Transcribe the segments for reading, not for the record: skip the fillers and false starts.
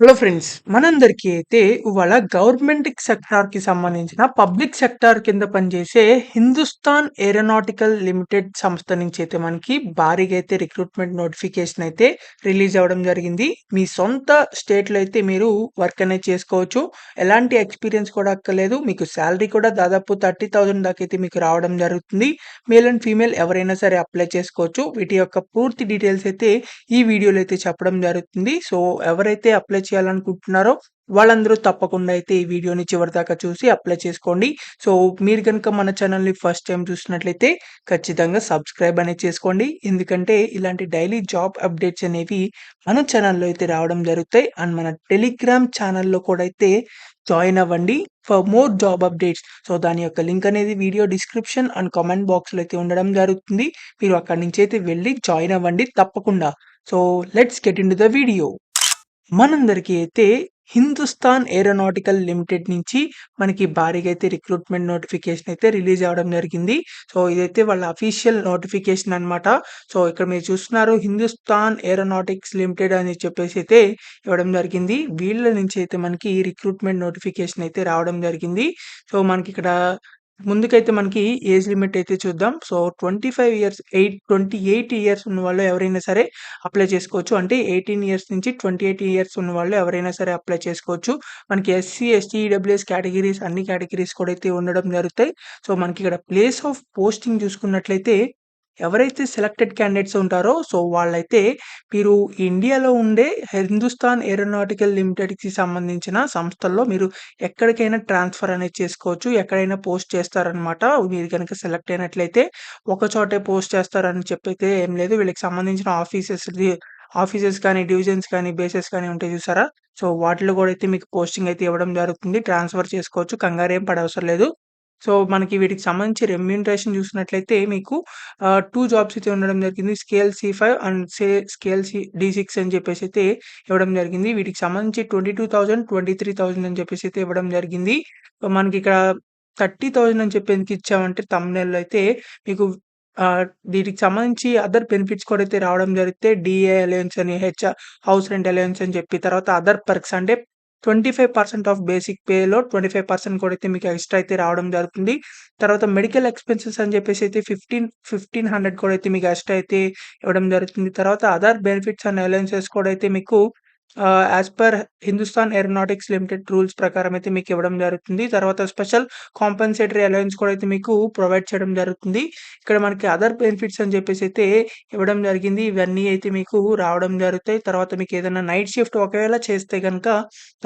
Hello friends, మనందరికీ అయితే ఇవాళ గవర్నమెంట్ సెక్టార్‌కి సంబంధించిన పబ్లిక్ సెక్టార్ కింద పనిచేసే హిందుస్థాన్ ఏరోనాటికల్ లిమిటెడ్ సంస్థ నుంచి అయితే మనకి భారీగా అయితే రిక్రూట్మెంట్ నోటిఫికేషన్ అయితే రిలీజ్ అవ్వడం జరిగింది. మీ సొంత స్టేట్‌లో అయితే మీరు వర్క్ అనేది చేసుకోవచ్చు. ఎలాంటి ఎక్స్‌పీరియన్స్ కూడా అక్కర్లేదు. మీకు సాలరీ కూడా దాదాపు 30,000 దాకా అయితే మీకు రావడం జరుగుతుంది. మేల్ అండ్ ఫీమేల్ ఎవరైనా సరే అప్లై చేసుకోవచ్చు. వీటి యొక్క పూర్తి డీటెయిల్స్ అయితే ఈ వీడియోలో అయితే చెప్పడం జరుగుతుంది. సో, ఎవరైతే అప్లై చేయాలనుకుంటున్నారో వాళ్ళందరూ తప్పకుండా అయితే ఈ వీడియోని చివరిదాకా చూసి అప్లై చేసుకోండి. సో, మీరు గనుక మన ఛానల్‌ని ఫస్ట్ టైమ్ చూస్తున్నట్లయితే ఖచ్చితంగా సబ్స్క్రైబ్ అనేది చేసుకోండి. ఎందుకంటే ఇలాంటి డైలీ జాబ్ అప్డేట్స్ అనేవి మన ఛానల్‌లో అయితే రావడం జరుగుతాయి. అండ్ మన టెలిగ్రామ్ ఛానల్‌లో కూడా అయితే జాయిన్ అవ్వండి for more job updates. So, దాని యొక్క లింక్ అనేది వీడియో డిస్క్రిప్షన్ అండ్ కామెంట్ బాక్స్‌లో అయితే ఉండడం జరుగుతుంది. మీరు అక్కడి నుంచి అయితే వెళ్లి జాయిన్ అవ్వండి తప్పకుండా. So, let's get into the video. మనందరికీ అయితే హిందుస్థాన్ ఏరోనాటికల్ లిమిటెడ్ నుంచి మనకి భారీగా అయితే రిక్రూట్మెంట్ నోటిఫికేషన్ అయితే రిలీజ్ అవ్వడం జరిగింది. సో, ఇదైతే వాళ్ళ అఫీషియల్ నోటిఫికేషన్ అన్నమాట. సో, ఇక్కడ మీరు చూస్తున్నారు హిందుస్థాన్ ఏరోనాటిక్స్ లిమిటెడ్ అని చెప్పేసి అయితే ఇవ్వడం జరిగింది. వీళ్ళ నుంచి అయితే మనకి రిక్రూట్మెంట్ నోటిఫికేషన్ అయితే రావడం జరిగింది. సో, మనకిక్కడ ముందుకైతే మనకి ఏజ్ లిమిట్ అయితే చూద్దాం. సో, 25 ఇయర్స్ 28 ఇయర్స్ ఉన్నవాళ్ళు ఎవరైనా సరే అప్లై చేసుకోవచ్చు. అంటే 18 ఇయర్స్ నుంచి 28 ఇయర్స్ ఉన్నవాళ్ళు ఎవరైనా సరే అప్లై చేసుకోవచ్చు. మనకి ఎస్సీ, ఎస్టీ, ఈడబ్ల్యూఎస్ కేటగిరీస్ అన్ని కేటగిరీస్ కూడా అయితే ఉండడం జరుగుతాయి. సో, మనకిక్కడ ప్లేస్ ఆఫ్ పోస్టింగ్ చూసుకున్నట్లయితే ఎవరైతే సెలెక్టెడ్ క్యాండిడేట్స్ ఉంటారో సో, వాళ్ళైతే మీరు ఇండియాలో ఉండే హిందుస్థాన్ ఏరోనాటికల్ లిమిటెడ్‌కి సంబంధించిన సంస్థల్లో మీరు ఎక్కడికైనా ట్రాన్స్‌ఫర్ అనేది చేసుకోవచ్చు. ఎక్కడైనా పోస్ట్ చేస్తారనమాట. మీరు గనుక సెలెక్ట్ అయినట్లయితే ఒక చోటే పోస్ట్ చేస్తారని చెప్పైతే ఏం లేదు. వీళ్ళకి సంబంధించిన ఆఫీసెస్ కానీ, డివిజన్స్ కానీ, బేసెస్ కానీ ఉంటాయి చూసారా? సో, వాటిలో కూడా అయితే మీకు పోస్టింగ్ అయితే ఇవ్వడం జరుగుతుంది. ట్రాన్స్‌ఫర్ చేసుకోవచ్చు. కంగారేం పడవసరం లేదు. సో, మనకి వీటికి సంబంధించి రెమ్యూనరేషన్ చూసినట్లయితే మీకు 2 జాబ్స్ అయితే ఉండడం జరిగింది. స్కేల్ సి5 అండ్ స్కేల్ డి6 అని చెప్పేసి అయితే ఇవ్వడం జరిగింది. వీటికి సంబంధించి 22,000, 23,000 అని చెప్పేసి అయితే ఇవ్వడం జరిగింది. సో, మనకిక్కడ 30,000 అని చెప్పి ఎందుకు ఇచ్చామంటే థంబ్‌నెయిల్‌లో అయితే మీకు ఆహ్, వీటికి సంబంధించి అదర్ బెనిఫిట్స్ కూడా అయితే రావడం జరిగితే డీఏ అలయన్స్ అని, హౌస్ రెంట్ అలయన్స్ అని చెప్పి తర్వాత అదర్ పర్క్స్ అంటే 25% ఆఫ్ బేసిక్ పేలో 25% కూడా అయితే మీకు ఎక్స్‌ట్రా అయితే రావడం జరుగుతుంది. తర్వాత మెడికల్ ఎక్స్‌పెన్సెస్ అని చెప్పేసి అయితే 1500 కూడా అయితే మీకు ఎక్స్‌ట్రా అయితే ఇవ్వడం జరుగుతుంది. తర్వాత అదర్ బెనిఫిట్స్ అండ్ అలవెన్సెస్ కూడా అయితే మీకు as per Hindustan Aeronautics Limited rules ప్రకారం అయితే మీకు ఇవ్వడం జరుగుతుంది. తర్వాత స్పెషల్ కాంపెన్సేటరీ అలవెన్స్ కూడా అయితే మీకు ప్రొవైడ్ చేయడం జరుగుతుంది. ఇక్కడ మనకి అదర్ బెనిఫిట్స్ అని చెప్పేసి అయితే ఇవ్వడం జరిగింది. ఇవన్నీ అయితే మీకు రావడం జరుగుతాయి. తర్వాత మీకు ఏదైనా నైట్ షిఫ్ట్ ఒకవేళ చేస్తే గనుక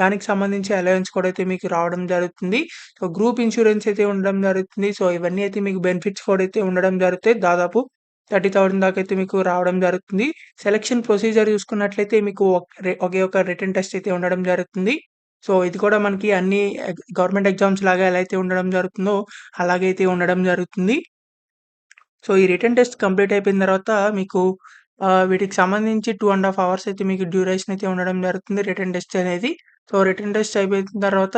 దానికి సంబంధించి అలవెన్స్ కూడా అయితే మీకు రావడం జరుగుతుంది. సో, గ్రూప్ ఇన్స్యూరెన్స్ అయితే ఉండడం జరుగుతుంది. సో, ఇవన్నీ అయితే మీకు బెనిఫిట్స్ కూడా అయితే ఉండడం జరుగుతాయి. దాదాపు 30,000 దాకా అయితే మీకు రావడం జరుగుతుంది. సెలక్షన్ ప్రొసీజర్ చూసుకున్నట్లయితే మీకు ఒకే ఒక రిటన్ టెస్ట్ అయితే ఉండడం జరుగుతుంది. సో, ఇది కూడా మనకి అన్ని గవర్నమెంట్ ఎగ్జామ్స్ లాగా ఎలా అయితే ఉండడం జరుగుతుందో అలాగే అయితే ఉండడం జరుగుతుంది. సో, ఈ రిటన్ టెస్ట్ కంప్లీట్ అయిపోయిన తర్వాత మీకు వీటికి సంబంధించి 2 ½ అవర్స్ అయితే మీకు డ్యూరేషన్ అయితే ఉండడం జరుగుతుంది రిటన్ టెస్ట్ అనేది. సో, రిటన్ టెస్ట్ అయిపోయిన తర్వాత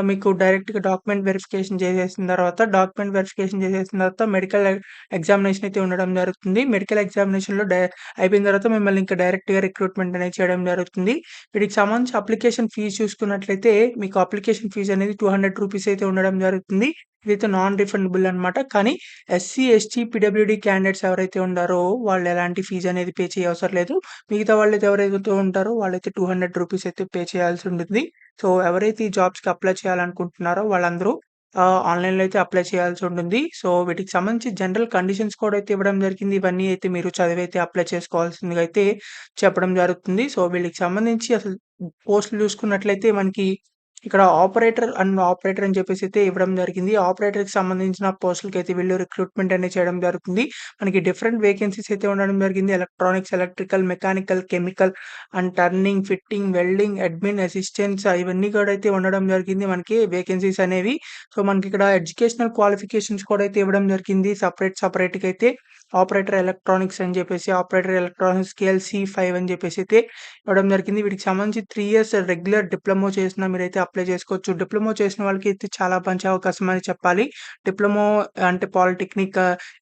మీకు డైరెక్ట్‌గా డాక్యుమెంట్ వెరిఫికేషన్ చేసేసిన తర్వాత ఎగ్జామినేషన్ అయితే ఉండడం జరుగుతుంది. మెడికల్ ఎగ్జామినేషన్‌లో అయిపోయిన తర్వాత మిమ్మల్ని ఇంకా డైరెక్ట్‌గా రిక్రూట్మెంట్ అనేది చేయడం జరుగుతుంది. వీటికి సంబంధించి అప్లికేషన్ ఫీజ్ చూసుకున్నట్లయితే మీకు అప్లికేషన్ ఫీజ్ అనేది రూ. 200 అయితే ఉండడం జరుగుతుంది. ఇదైతే నాన్ రిఫండబుల్ అనమాట. కానీ ఎస్సీ, ఎస్టీ, పీడబ్ల్యూడీ క్యాండిడేట్స్ ఎవరైతే ఉన్నారో వాళ్ళు ఎలాంటి ఫీజ్ అనేది పే చేయవసరం లేదు. మిగతా వాళ్ళైతే ఎవరైతే ఉంటారో వాళ్ళైతే రూ. 200 అయితే పే చేయాల్సి ఉంటుంది. సో, ఎవరైతే ఈ జాబ్స్‌కి అప్లై చేయాలనుకుంటున్నారో వాళ్ళందరూ ఆన్‌లైన్‌లో అయితే అప్లై చేయాల్సి ఉంటుంది. సో, వీటికి సంబంధించి జనరల్ కండిషన్స్ కూడా అయితే ఇవ్వడం జరిగింది. ఇవన్నీ అయితే మీరు చదివైతే అప్లై చేసుకోవాల్సిందిగా అయితే చెప్పడం జరుగుతుంది. సో, వీళ్ళకి సంబంధించి అసలు పోస్టులు చూసుకున్నట్లయితే మనకి ఇక్కడ ఆపరేటర్ అని చెప్పేసి అయితే ఇవ్వడం జరిగింది. ఆపరేటర్‌కి సంబంధించిన పోస్టులకైతే వీళ్ళు రిక్రూట్మెంట్ అనేది చేయడం జరుగుతుంది. మనకి డిఫరెంట్ వేకెన్సీస్ అయితే ఉండడం జరిగింది. Electronics, electrical, mechanical, chemical and turning, fitting, welding, admin, assistants ఇవన్నీ కూడా అయితే ఉండడం జరిగింది మనకి వేకెన్సీస్ అనేవి. సో, మనకిక్కడ ఎడ్యుకేషనల్ క్వాలిఫికేషన్స్ కూడా అయితే ఇవ్వడం జరిగింది. సెపరేట్‌గా అయితే ఆపరేటర్ ఎలక్ట్రానిక్స్ అని చెప్పేసి, ఆపరేటర్ ఎలక్ట్రానిక్స్ స్కేల్ C5 అని చెప్పేసి అయితే ఇవ్వడం జరిగింది. వీటికి సంబంధించి 3 ఇయర్స్ రెగ్యులర్ డిప్లొమా చేసినా మీరైతే అప్లై చేసుకోవచ్చు. డిప్లొమా చేసిన వాళ్ళకైతే చాలా మంచి అవకాశం అని చెప్పాలి. డిప్లొమా అంటే పాలిటెక్నిక్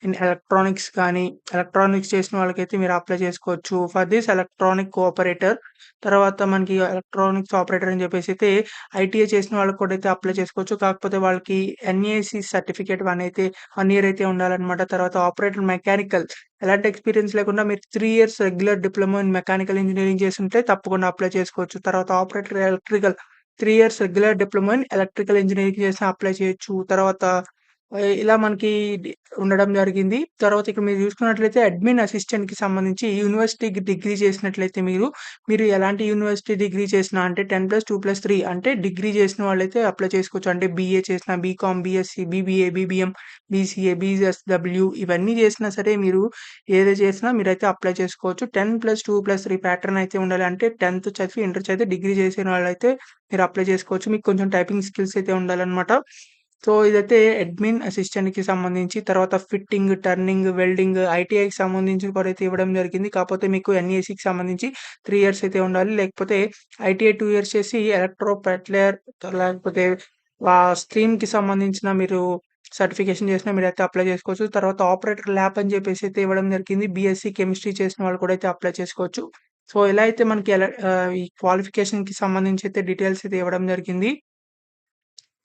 ఇన్ ఎలక్ట్రానిక్స్ కానీ, ఎలక్ట్రానిక్స్ చేసిన వాళ్ళకైతే మీరు అప్లై చేసుకోవచ్చు. ఫర్ దిస్ ఎలక్ట్రానిక్ కోఆపరేటర్ తర్వాత మనకి ఎలక్ట్రానిక్స్ ఆపరేటర్ అని చెప్పేసి అయితే ఐటీఐ చేసిన వాళ్ళకి కూడా అయితే అప్లై చేసుకోవచ్చు. కాకపోతే వాళ్ళకి ఎన్ఏసీ సర్టిఫికేట్ 1 ఇయర్ అయితే ఉండాలన్నమాట. తర్వాత ఆపరేటర్ మెకానికల్ ఎలాంటి ఎక్స్‌పీరియన్స్ లేకుండా మీరు 3 years regular diploma in mechanical engineering చేసుంటే తప్పకుండా అప్లై చేసుకోవచ్చు. తర్వాత operator electrical 3 years regular diploma in electrical engineering చేసినా అప్లై చేయొచ్చు. తర్వాత ఇలా మనకి ఉండడం జరిగింది. తర్వాత ఇక్కడ మీరు చూసుకున్నట్లయితే అడ్మిన్ అసిస్టెంట్‌కి సంబంధించి యూనివర్సిటీకి డిగ్రీ చేసినట్లయితే మీరు ఎలాంటి యూనివర్సిటీ డిగ్రీ చేసినా అంటే 10+2+3 అంటే డిగ్రీ చేసిన వాళ్ళైతే అప్లై చేసుకోవచ్చు. అంటే బీఏ చేసినా, BCom, BSc, BBA, BBM, BCA, BSW ఇవన్నీ చేసినా సరే మీరు ఏది చేసినా మీరైతే అప్లై చేసుకోవచ్చు. 10+2+3 ప్యాటర్న్ అయితే ఉండాలి. అంటే 10థ్ చదివి, ఇంటర్ చదివి డిగ్రీ చేసిన వాళ్ళైతే మీరు అప్లై చేసుకోవచ్చు. మీకు కొంచెం టైపింగ్ స్కిల్స్ అయితే ఉండాలన్నమాట. సో, ఇదైతే అడ్మిన్ అసిస్టెంట్‌కి సంబంధించి తర్వాత ఫిట్టింగ్, టర్నింగ్, వెల్డింగ్, ఐటీఐకి సంబంధించి కూడా అయితే ఇవ్వడం జరిగింది. కాకపోతే మీకు ఎన్ఈసీకి సంబంధించి 3 ఇయర్స్ అయితే ఉండాలి. లేకపోతే ఐటీఐ 2 ఇయర్స్ చేసి ఎలక్ట్రో పెట్లర్ లేకపోతే స్ట్రీమ్‌కి సంబంధించిన మీరు సర్టిఫికేషన్ చేసినా మీరైతే అప్లై చేసుకోవచ్చు. తర్వాత ఆపరేటర్ ల్యాబ్ అని చెప్పేసి అయితే ఇవ్వడం జరిగింది. బీఎస్సీ కెమిస్ట్రీ చేసిన వాళ్ళు కూడా అయితే అప్లై చేసుకోవచ్చు. సో, ఇలా అయితే మనకి ఈ క్వాలిఫికేషన్‌కి సంబంధించి అయితే డీటెయిల్స్ అయితే ఇవ్వడం జరిగింది.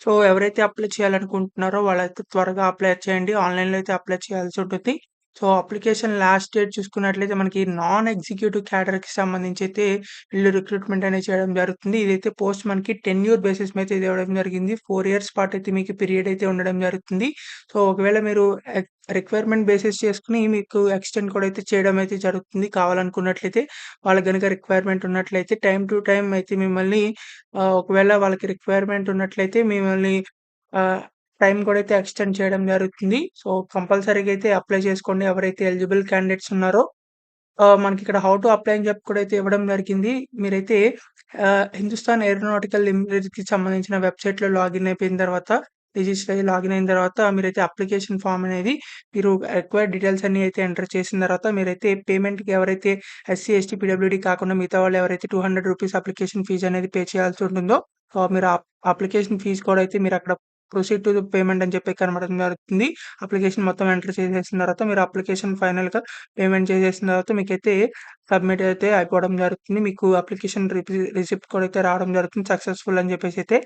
సో, ఎవరైతే అప్లై చేయాలనుకుంటున్నారో వాళ్ళైతే త్వరగా అప్లై చేయండి. ఆన్‌లైన్‌లో అయితే అప్లై చేయాల్సుంటుంది. సో, అప్లికేషన్ లాస్ట్ డేట్ చూసుకున్నట్లయితే మనకి నాన్ ఎగ్జిక్యూటివ్ క్యాడర్‌కి సంబంధించి అయితే వీళ్ళు రిక్రూట్‌మెంట్ అనేది చేయడం జరుగుతుంది. ఇదైతే పోస్ట్ మనకి టెన్యూర్ బేసిస్ మీద అయితే ఇవ్వడం జరిగింది. 4 ఇయర్స్ పాటు అయితే మీకు పీరియడ్ అయితే ఉండడం జరుగుతుంది. సో, ఒకవేళ మీరు రిక్వైర్మెంట్ బేసిస్ చేసుకొని మీకు ఎక్స్‌టెండ్ కూడా అయితే చేయడం అయితే జరుగుతుంది. కావాలనుకున్నట్లయితే వాళ్ళకి గనుక రిక్వైర్మెంట్ ఉన్నట్లయితే టైమ్ టు టైమ్ అయితే మిమ్మల్ని ఒకవేళ వాళ్ళకి రిక్వైర్మెంట్ ఉన్నట్లయితే మిమ్మల్ని ఆహ్, టైం కూడా అయితే ఎక్స్‌టెండ్ చేయడం జరుగుతుంది. సో, కంపల్సరీగా అయితే అప్లై చేసుకోండి. ఎవరైతే ఎలిజిబుల్ క్యాండిడేట్స్ ఉన్నారో మనకిక్కడ హౌ టు అప్లై అని చెప్పి కూడా అయితే ఇవ్వడం జరిగింది. మీరైతే హిందుస్థాన్ ఏరోనాటికల్ లిమిటెడ్‌కి సంబంధించిన వెబ్‌సైట్‌లో లాగిన్ అయిపోయిన తర్వాత, రిజిస్టర్ అయ్యి లాగిన్ అయిన తర్వాత మీరైతే అప్లికేషన్ ఫార్మ్ అనేది మీరు రిక్వైర్డ్ డీటెయిల్స్ అన్నీ అయితే ఎంటర్ చేసిన తర్వాత మీరైతే పేమెంట్‌కి ఎవరైతే ఎస్సీ, ఎస్టీ, పీడబ్ల్యూడీ కాకుండా మిగతా వాళ్ళు ఎవరైతే రూ. 200 అప్లికేషన్ ఫీజ్ అనేది పే చేయాల్సి ఉంటుందో మీరు అప్లికేషన్ ఫీజ్ కూడా అయితే మీరక్కడ ప్రొసీడ్ టు ది పేమెంట్ అని చెప్పి కనబడడం జరుగుతుంది. అప్లికేషన్ మొత్తం ఎంటర్ చేసేసిన తర్వాత మీరు అప్లికేషన్ ఫైనల్‌గా పేమెంట్ చేసేసిన తర్వాత మీకైతే సబ్మిట్ అయితే అయిపోవడం జరుగుతుంది. మీకు అప్లికేషన్ రిసిప్ట్ కూడా అయితే రావడం జరుగుతుంది. సక్సెస్‌ఫుల్ అని చెప్పేసి అయితే.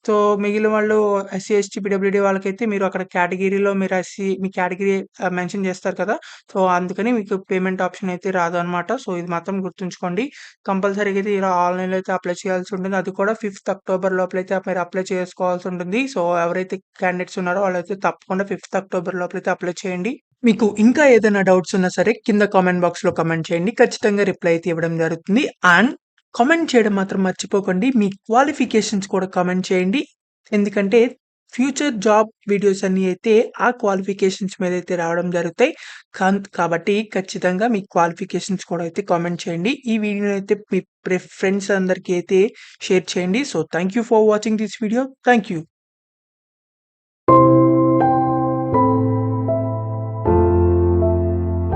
సో, మిగిలిన వాళ్ళు ఎస్సీ, ఎస్టీ, పీడబ్ల్యూడీ వాళ్ళకైతే మీరు అక్కడ కేటగిరీలో మీరు మీ కేటగిరీ మెన్షన్ చేస్తారు కదా! సో, అందుకని మీకు పేమెంట్ ఆప్షన్ అయితే రాదు అన్నమాట. సో, ఇది మాత్రం గుర్తుంచుకోండి. కంపల్సరీగా అయితే ఇలా ఆన్‌లైన్‌లో అయితే అప్లై చేయాల్సి ఉంటుంది. అది కూడా 5థ్ అక్టోబర్ లోపలైతే మీరు అప్లై చేసుకోవాల్సి ఉంటుంది. సో, ఎవరైతే క్యాండిడేట్స్ ఉన్నారో వాళ్ళైతే తప్పకుండా 5థ్ అక్టోబర్ లోపలైతే అప్లై చేయండి. మీకు ఇంకా ఏదైనా డౌట్స్ ఉన్నా సరే కింద కామెంట్ బాక్స్‌లో కామెంట్ చేయండి. ఖచ్చితంగా రిప్లై అయితే ఇవ్వడం జరుగుతుంది. అండ్ కామెంట్ చేయడం మాత్రం మర్చిపోకండి. మీ క్వాలిఫికేషన్స్ కూడా కామెంట్ చేయండి. ఎందుకంటే ఫ్యూచర్ జాబ్ వీడియోస్ అన్నీ అయితే ఆ క్వాలిఫికేషన్స్ మీద అయితే రావడం జరుగుతాయి. కాబట్టి ఖచ్చితంగా మీ క్వాలిఫికేషన్స్ కూడా అయితే కామెంట్ చేయండి. ఈ వీడియోని అయితే మీ ఫ్రెండ్స్ అందరికీ అయితే షేర్ చేయండి. So, thank you for watching this video. Thank you.